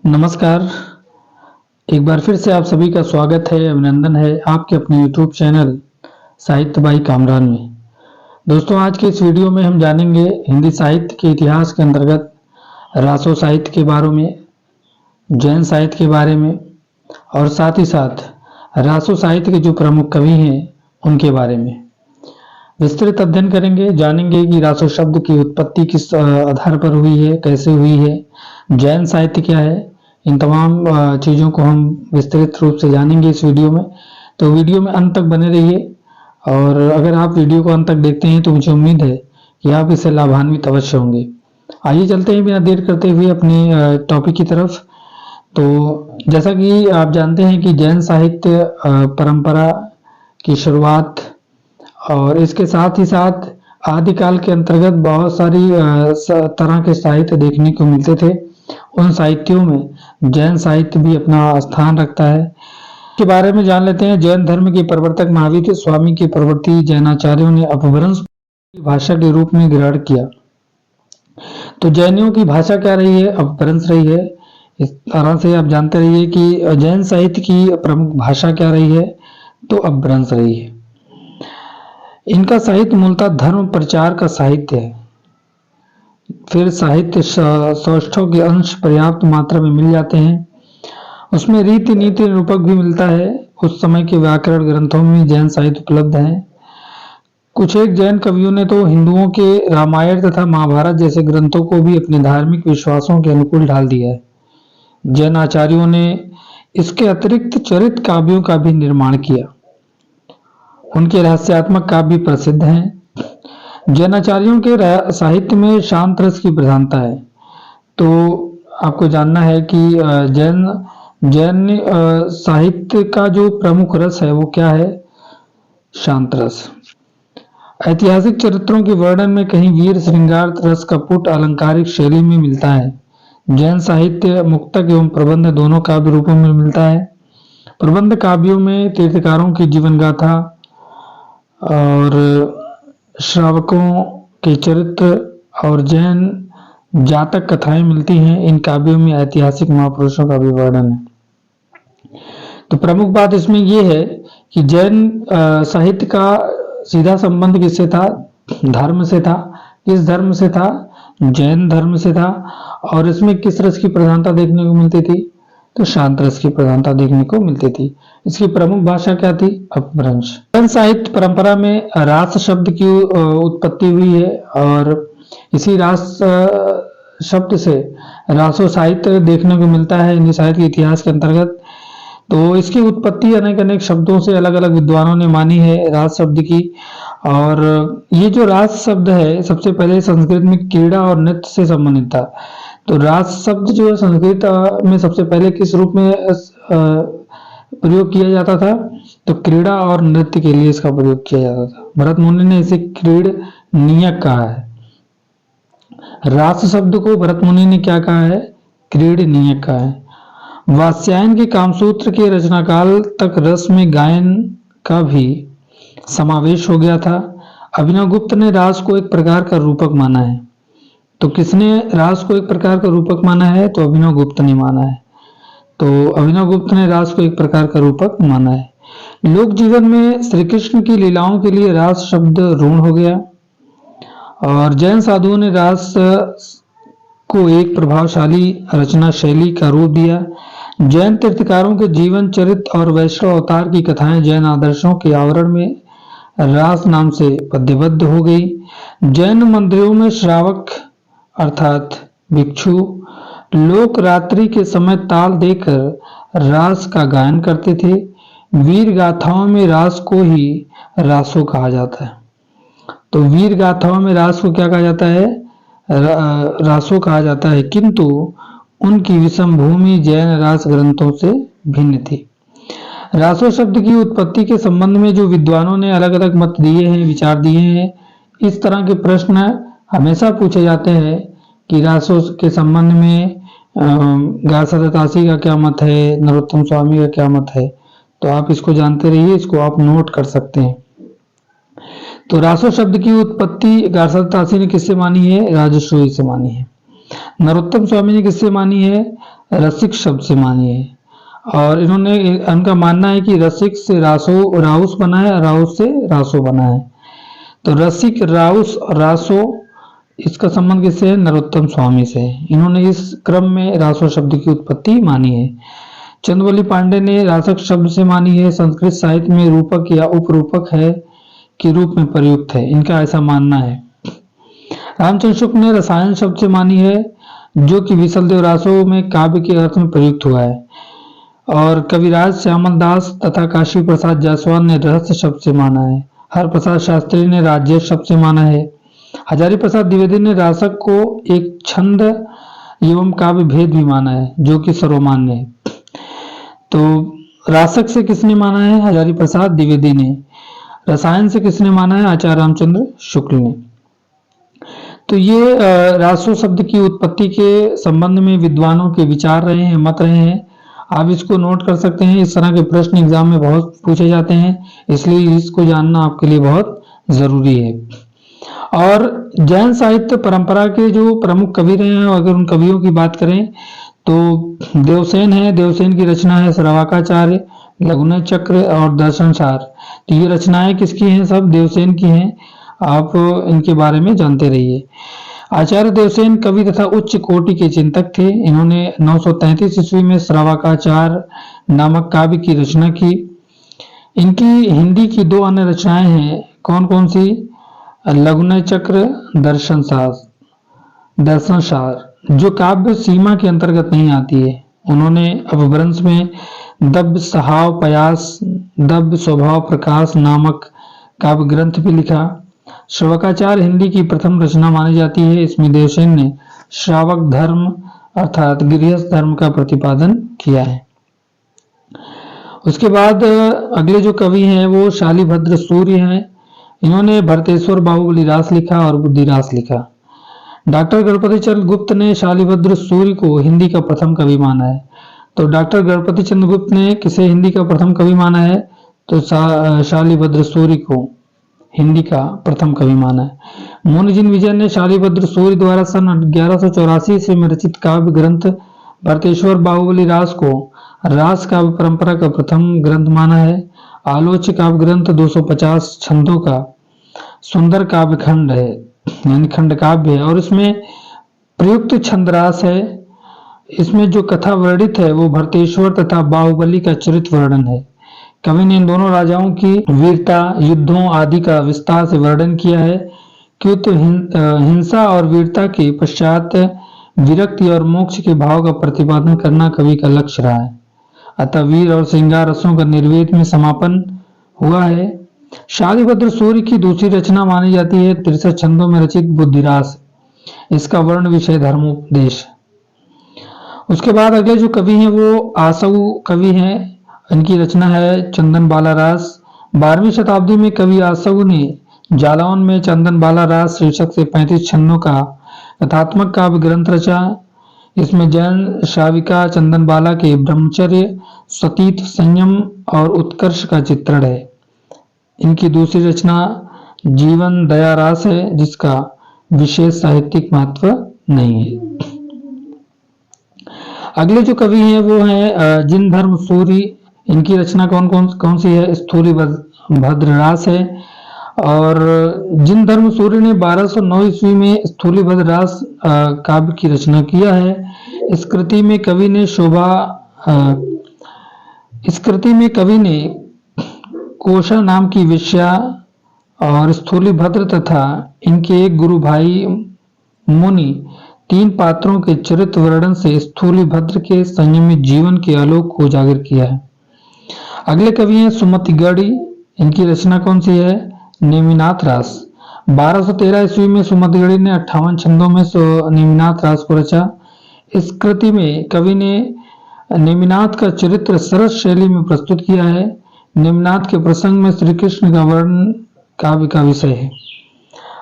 नमस्कार। एक बार फिर से आप सभी का स्वागत है, अभिनंदन है आपके अपने यूट्यूब चैनल साहित्य बाई कामरान में। दोस्तों, आज के इस वीडियो में हम जानेंगे हिंदी साहित्य के इतिहास के अंतर्गत रासो साहित्य के बारे में, जैन साहित्य के बारे में और साथ ही साथ रासो साहित्य के जो प्रमुख कवि हैं उनके बारे में विस्तृत अध्ययन करेंगे। जानेंगे कि रासो शब्द की उत्पत्ति किस आधार पर हुई है, कैसे हुई है, जैन साहित्य क्या है। इन तमाम चीज़ों को हम विस्तृत रूप से जानेंगे इस वीडियो में। तो वीडियो में अंत तक बने रहिए, और अगर आप वीडियो को अंत तक देखते हैं तो मुझे उम्मीद है कि आप इससे लाभान्वित अवश्य होंगे। आइए चलते हैं बिना देर करते हुए अपने टॉपिक की तरफ। तो जैसा कि आप जानते हैं कि जैन साहित्य परंपरा की शुरुआत और इसके साथ ही साथ आदिकाल के अंतर्गत बहुत सारी तरह के साहित्य देखने को मिलते थे। उन साहित्यों में जैन साहित्य भी अपना स्थान रखता है। के बारे में जान लेते हैं। जैन धर्म के प्रवर्तक महावीर स्वामी की प्रवृत्ति जैनाचार्यों ने अपभ्रंश भाषा के रूप में ग्रहण किया। तो जैनियों की भाषा क्या रही है? अपभ्रंश रही है। इस तरह से आप जानते रहिए कि जैन साहित्य की प्रमुख भाषा क्या रही है? तो अपभ्रंश रही है। इनका साहित्य मूलतः धर्म प्रचार का साहित्य है। फिर साहित्य सौष्ठव के अंश पर्याप्त मात्रा में मिल जाते हैं। उसमें रीति नीति निरूपक भी मिलता है। उस समय के व्याकरण ग्रंथों में जैन साहित्य उपलब्ध है। कुछ एक जैन कवियों ने तो हिंदुओं के रामायण तथा महाभारत जैसे ग्रंथों को भी अपने धार्मिक विश्वासों के अनुकूल ढाल दिया है। जैन आचार्यों ने इसके अतिरिक्त चरित काव्यों का भी निर्माण किया। उनके रहस्यात्मक काव्य प्रसिद्ध हैं। जैनाचार्यों के साहित्य में शांत रस की प्रधानता है। तो आपको जानना है कि जैन साहित्य का जो प्रमुख रस है वो क्या है? शांत रस। ऐतिहासिक चरित्रों के वर्णन में कहीं वीर श्रृंगार रस का पुट अलंकारिक शैली में मिलता है। जैन साहित्य मुक्तक एवं प्रबंध दोनों काव्य रूपों में मिलता है। प्रबंध काव्यों में तीर्थकारों की जीवन गाथा और श्रावकों के चरित्र और जैन जातक कथाएं मिलती हैं। इन काव्यों में ऐतिहासिक महापुरुषों का भी वर्णन है। तो प्रमुख बात इसमें यह है कि जैन साहित्य का सीधा संबंध किससे था? धर्म से था। किस धर्म से था? जैन धर्म से था। और इसमें किस रस की प्रधानता देखने को मिलती थी? तो शांत रस की प्रधानता देखने को मिलती थी। इसकी प्रमुख भाषा क्या थी? अपभ्रंश। जैन साहित्य परंपरा में रास शब्द की उत्पत्ति हुई है, और इसी रास शब्द से रासो साहित्य देखने को मिलता है हिंदी साहित्य के इतिहास के अंतर्गत। तो इसकी उत्पत्ति अनेक अनेक शब्दों से अलग अलग विद्वानों ने मानी है रास शब्द की। और ये जो रास शब्द है सबसे पहले संस्कृत में क्रीड़ा और नृत्य से संबंधित था। तो रास शब्द जो है संस्कृत में सबसे पहले किस रूप में प्रयोग किया जाता था? तो क्रीड़ा और नृत्य के लिए इसका प्रयोग किया जाता था। भरत मुनि ने इसे क्रीडनीयक कहा है। रास शब्द को भरत मुनि ने क्या कहा है? क्रीडनीयक कहा है। वात्स्यायन के कामसूत्र के रचनाकाल तक रस में गायन का भी समावेश हो गया था। अभिनव गुप्त ने रास को एक प्रकार का रूपक माना है। तो किसने रास को एक प्रकार का रूपक माना है? तो अभिनव गुप्त ने माना है। तो अभिनव गुप्त ने रास को एक प्रकार का रूपक माना है। लोक जीवन में श्री कृष्ण की लीलाओं के लिए रास शब्द ऋण हो गया। और जैन साधुओं ने रास को एक प्रभावशाली रचना शैली का रूप दिया। जैन तीर्थकारों के जीवन चरित्र और वैष्णव अवतार की कथाएं जैन आदर्शों के आवरण में रास नाम से पद्यबद्ध हो गई। जैन मंदिरों में श्रावक अर्थात भिक्षु लोक रात्रि के समय ताल देकर रास का गायन करते थे। वीर गाथाओं में रास को ही रासो कहा जाता है। तो वीर गाथाओं में रास को क्या कहा जाता है? रासो कहा जाता है, किंतु उनकी विषम भूमि जैन रास ग्रंथों से भिन्न थी। रासो शब्द की उत्पत्ति के संबंध में जो विद्वानों ने अलग अलग मत दिए हैं, विचार दिए हैं, इस तरह के प्रश्न हमेशा पूछे जाते हैं कि रासो के संबंध में गारसादातासी का क्या मत है, नरोत्तम स्वामी का क्या मत है। तो आप इसको जानते रहिए, इसको आप नोट कर सकते हैं। तो रासो शब्द की उत्पत्ति गारसादातासी ने किससे मानी है? राजश्रोही से मानी है। नरोत्तम स्वामी ने किससे मानी है? रसिक शब्द से मानी है। और उनका मानना है कि रसिक से राउस बना है, राउस से रासो बना है। तो रसिक, राउस और रासो, इसका संबंध किससे है? नरोत्तम स्वामी से। इन्होंने इस क्रम में रासो शब्द की उत्पत्ति मानी है। चंद्रवली पांडे ने रासक शब्द से मानी है। संस्कृत साहित्य में रूपक या उपरूपक है के रूप में प्रयुक्त है, इनका ऐसा मानना है। रामचंद्र शुक्ल ने रसायन शब्द से मानी है, जो कि विशलदेव रासो में काव्य के अर्थ में प्रयुक्त हुआ है। और कविराज श्यामल दास तथा काशी प्रसाद जायसवाल ने रहस्य शब्द से माना है। हरप्रसाद शास्त्री ने राजेश शब्द से माना है। हजारी प्रसाद द्विवेदी ने रासक को एक छंद एवं काव्य भेद भी माना है, जो कि सर्वमान्य है। तो रासक से किसने माना है? हजारी प्रसाद द्विवेदी ने। रसायन से किसने माना है? आचार्य रामचंद्र शुक्ल ने। तो ये रासो शब्द की उत्पत्ति के संबंध में विद्वानों के विचार रहे हैं, मत रहे हैं। आप इसको नोट कर सकते हैं। इस तरह के प्रश्न एग्जाम में बहुत पूछे जाते हैं, इसलिए इसको जानना आपके लिए बहुत जरूरी है। और जैन साहित्य परंपरा के जो प्रमुख कवि रहे हैं, अगर उन कवियों की बात करें तो देवसेन है। देवसेन की रचना है श्रावकाचार्य, लघुनय चक्र और दर्शन सार। तो ये रचनाएं किसकी हैं? सब देवसेन की हैं। आप इनके बारे में जानते रहिए। आचार्य देवसेन कवि तथा उच्च कोटि के चिंतक थे। इन्होंने 933 ईस्वी में श्रावकाचार नामक काव्य की रचना की। इनकी हिंदी की दो अन्य रचनाएं हैं। कौन कौन सी? लघुनय चक्र, दर्शन सार, जो काव्य सीमा के अंतर्गत नहीं आती है। उन्होंने अपभ्रंश में दव्य सहाव पयास, दव्य स्वभाव प्रकाश नामक काव्य ग्रंथ भी लिखा। श्रावकाचार हिंदी की प्रथम रचना मानी जाती है। इसमें देवसेन ने श्रावक धर्म अर्थात गृहस्थ धर्म का प्रतिपादन किया है। उसके बाद अगले जो कवि हैं वो शालिभद्र सूर्य हैं। इन्होंने भरतेश्वर बाहुबली रास लिखा और बुद्धि रास लिखा। डॉक्टर गणपति चंद्र गुप्त ने शालिभद्र सूर्य को हिंदी का प्रथम कवि माना है। तो डॉक्टर गणपति चंद्र गुप्त ने किसे हिंदी का प्रथम कवि माना है? तो शालिभद्र सूर्य को हिंदी का प्रथम कवि माना है। मोनजिन विजय ने शालिभद्र सूर्य द्वारा सन 1184 ईस्वी में रचित काव्य ग्रंथ भरतेश्वर बाहुबली रास को रास काव्य परंपरा का प्रथम ग्रंथ माना है। आलोच्य काव्य ग्रंथ 250 छंदों का सुंदर काव्य खंड है, यानी खंड काव्य है, और इसमें प्रयुक्त छंदरास है। इसमें जो कथा वर्णित है वो भरतेश्वर तथा बाहुबली का चरित्र वर्णन है। कवि ने इन दोनों राजाओं की वीरता, युद्धों आदि का विस्तार से वर्णन किया है। क्योंकि हिंसा और वीरता के पश्चात विरक्ति और मोक्ष के भाव का प्रतिपादन करना कवि का लक्ष्य रहा है। अतः वीर और श्रृंगार रसों का निर्वेद में समापन हुआ है। शालिभद्र सूर्य की दूसरी रचना मानी जाती है 63 छंदों में रचित बुद्धिरास। इसका वर्ण विषय धर्मोपदेश। उसके बाद अगले जो कवि हैं वो आसऊ कवि हैं। इनकी रचना है चंदन बाला रास। 12वीं शताब्दी में कवि आसऊ ने जालौन में चंदन बाला रास शीर्षक से 35 छंदों का कथात्मक काव्य ग्रंथ रचा। इसमें जैन श्राविका चंदन बाला के ब्रह्मचर्य, सतीत्व, संयम और उत्कर्ष का चित्रण है। इनकी दूसरी रचना जीवन दया रास है, जिसका विशेष साहित्यिक महत्व नहीं है। अगले जो कवि हैं वो हैं जिन धर्म सूरी। इनकी रचना कौन सी है? स्थूली भद्र रास है। और जिन धर्म सूर्य ने 1209 ईस्वी में स्थूली भद्र रास काव्य की रचना किया है। इस कृति में कवि ने कोशा नाम की वेश्या और स्थूली भद्र तथा इनके एक गुरु भाई मुनि, तीन पात्रों के चरित्र वर्णन से स्थूली भद्र के संयमित जीवन के आलोक को उजागर किया है। अगले कवि हैं सुमतिगढ़ी। इनकी रचना कौन सी है? नेमिनाथ रास। 1213 ईस्वी में सुमतिगढ़ी ने 58 छंदों में नेमिनाथ रास को रचा। इस कृति में कवि ने नेमिनाथ का चरित्र सरस शैली में प्रस्तुत किया है। नेमिनाथ के प्रसंग में श्री कृष्ण का वर्णन काव्य का विषय है।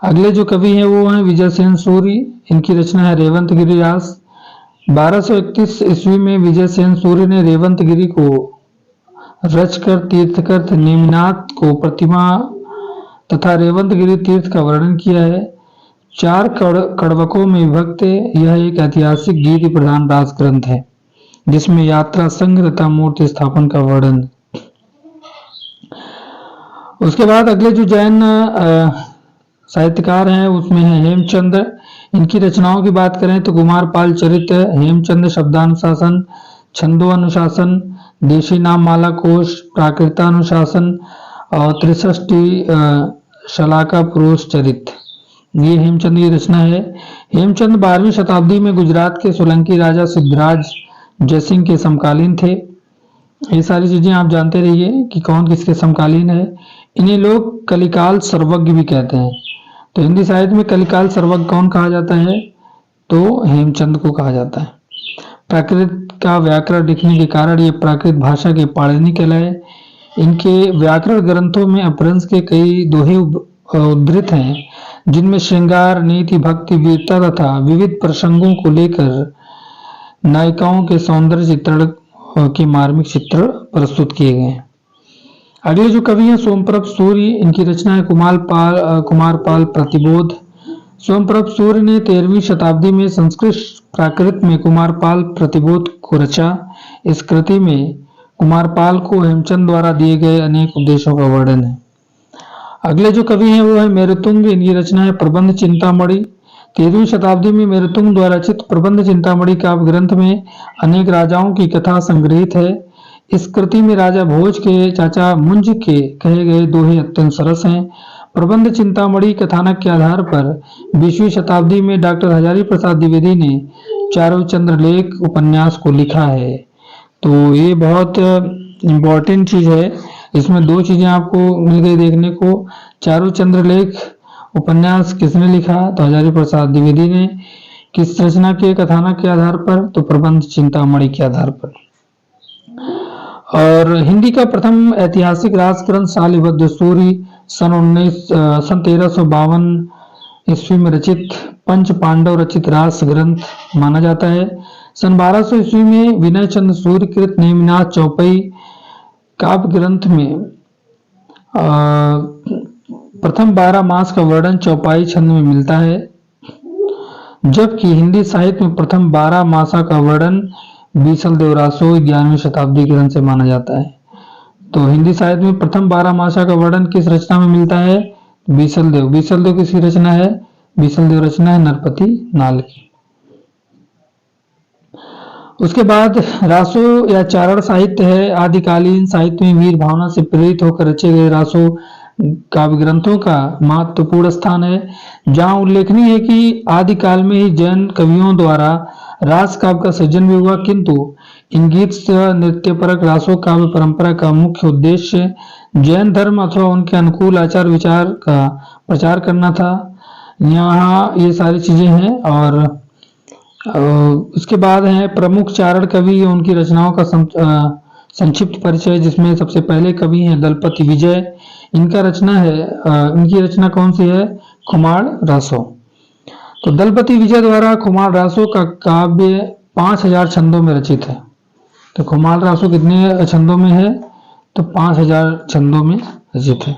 अगले जो कवि हैं वो हैं विजयसेन सूरी। इनकी रचना है रेवंतगिरी रास। 1231 ईस्वी में विजयसेन सूरी ने रेवंतगिरी को रचकर तीर्थकृत नेमिनाथ को प्रतिमा तथा रेवंतगिरी तीर्थ का वर्णन किया है। 4 कड़वकों में विभक्त यह एक ऐतिहासिक गीति प्रधान रास ग्रंथ है। जिसमें यात्रा संघ तथा मूर्ति स्थापन का वर्णन। उसके बाद अगले जो जैन साहित्यकार हैं उसमें है हेमचंद्र। इनकी रचनाओं की बात करें तो कुमारपाल चरित, हेमचंद्र शब्दानुशासन, छंदो अनुशासन, देशी नाम माला कोश, प्राकृतानुशासन और 63 शलाका पुरुष चरित, ये हेमचंद की रचना है। हेमचंद 12वीं शताब्दी में गुजरात के सोलंकी राजा सिद्धराज जयसिंह के समकालीन थे। ये सारी चीजें आप जानते रहिए कि कौन किसके समकालीन है। इन्हें लोग कलिकाल सर्वज्ञ भी कहते हैं। तो हिंदी साहित्य में कलिकाल सर्वज्ञ कौन कहा जाता है? तो हेमचंद को कहा जाता है। प्राकृत का व्याकरण लिखने के कारण ये प्राकृत भाषा के पाणिनि कहलाए। इनके व्याकरण ग्रंथों में अपभ्रंश के कई दोहे उद्धृत हैं, जिनमें श्रृंगार, नीति, भक्ति, वीरता तथा विविध प्रसंगों को लेकर नायिकाओं के सौंदर्य चित्रण के मार्मिक चित्र प्रस्तुत किए गए हैं। अगले जो कवि हैं सोमप्रभ सूर्य, इनकी रचना है कुमारपाल प्रतिबोध। सोमप्रभ सूर्य ने 13वीं शताब्दी में संस्कृत प्राकृत में कुमारपाल प्रतिबोध को रचा। इस कृति में कुमारपाल को हेमचंद द्वारा दिए गए अनेक उपदेशों का वर्णन है। अगले जो कवि हैं वो है मेरुतुंग। इनकी रचना है प्रबंध चिंतामणि। 13वीं शताब्दी में मेरुतुंग द्वारा रचित प्रबंध चिंतामणि काव्य ग्रंथ में अनेक राजाओं की कथा संग्रहित है। इस कृति में राजा भोज के चाचा मुंज के कहे गए दोहे अत्यंत सरस हैं। प्रबंध चिंतामणि कथानक के आधार पर 20वीं शताब्दी में डॉक्टर हजारी प्रसाद द्विवेदी ने चारों चंद्रलेख उपन्यास को लिखा है। तो ये बहुत इम्पोर्टेंट चीज है। इसमें दो चीजें आपको मिल गई देखने को। चारों चंद्रलेख उपन्यास किसने लिखा? तो हजारी प्रसाद द्विवेदी ने। किस रचना के कथानक के आधार पर? तो प्रबंध चिंतामणि के आधार पर। और हिंदी का प्रथम ऐतिहासिक राजग्रंथ शालिभद्र सूरि सन 1352 ईस्वी में रचित पंच पांडव रचित रास ग्रंथ माना जाता है। सन 1200 ईस्वी में विनय चंद्र सूर्य कृत नेमिनाथ चौपाई काव्य ग्रंथ में प्रथम 12 मास का वर्णन चौपाई छंद में मिलता है, जबकि हिंदी साहित्य में प्रथम 12 मासा का वर्णन बीसल देव रासो 11वीं शताब्दी ग्रंथ से माना जाता है। तो हिंदी साहित्य में प्रथम 12 मासा का वर्णन किस रचना में मिलता है? बीसल देव। बीसल देव किसकी रचना है? बीसल देव रचना है नरपति नाल की। उसके बाद रासो या चारण साहित्य है। आदिकालीन साहित्य में वीर भावना से प्रेरित होकर रचे गए रासो काव्य ग्रंथों का महत्वपूर्ण स्थान है, जहां उल्लेखनीय है कि आदिकाल में ही जैन कवियों द्वारा रास काव्य का सृजन भी हुआ, किंतु इन गीत नृत्य परक रासो काव्य परंपरा का मुख्य उद्देश्य जैन धर्म अथवा उनके अनुकूल आचार विचार का प्रचार करना था। यहाँ ये सारी चीजें हैं। और इसके बाद है प्रमुख चारण कवि, उनकी रचनाओं का संक्षिप्त परिचय, जिसमें सबसे पहले कवि हैं दलपति विजय। इनकी रचना कौन सी है? खुमार रासो। तो दलपति विजय द्वारा खुमार रासो का काव्य 5000 छंदों में रचित है। तो खुमार रासो कितने छंदों में है? तो 5000 छंदों में रचित है।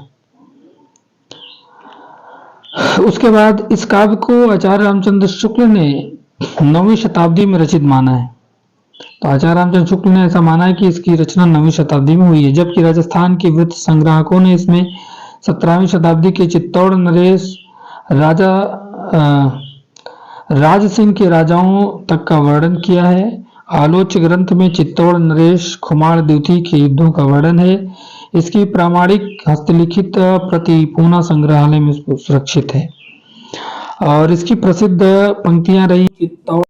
उसके बाद इस काव्य को आचार्य रामचंद्र शुक्ल ने 9वीं शताब्दी में रचित माना है। तो आचार्य रामचंद्र शुक्ल ने ऐसा माना है कि इसकी रचना 9वीं शताब्दी में हुई है, जबकि राजस्थान के वृत्त संग्राहकों ने इसमें 17वीं शताब्दी के चित्तौड़ नरेश राज सिंह के राजाओं तक का वर्णन किया है। आलोच्य ग्रंथ में चित्तौड़ नरेश खुमार द्वितीय के युद्धों का वर्णन है। इसकी प्रामाणिक हस्तलिखित प्रति पूना संग्रहालय में सुरक्षित है। और इसकी प्रसिद्ध पंक्तियां रही चित्तौड़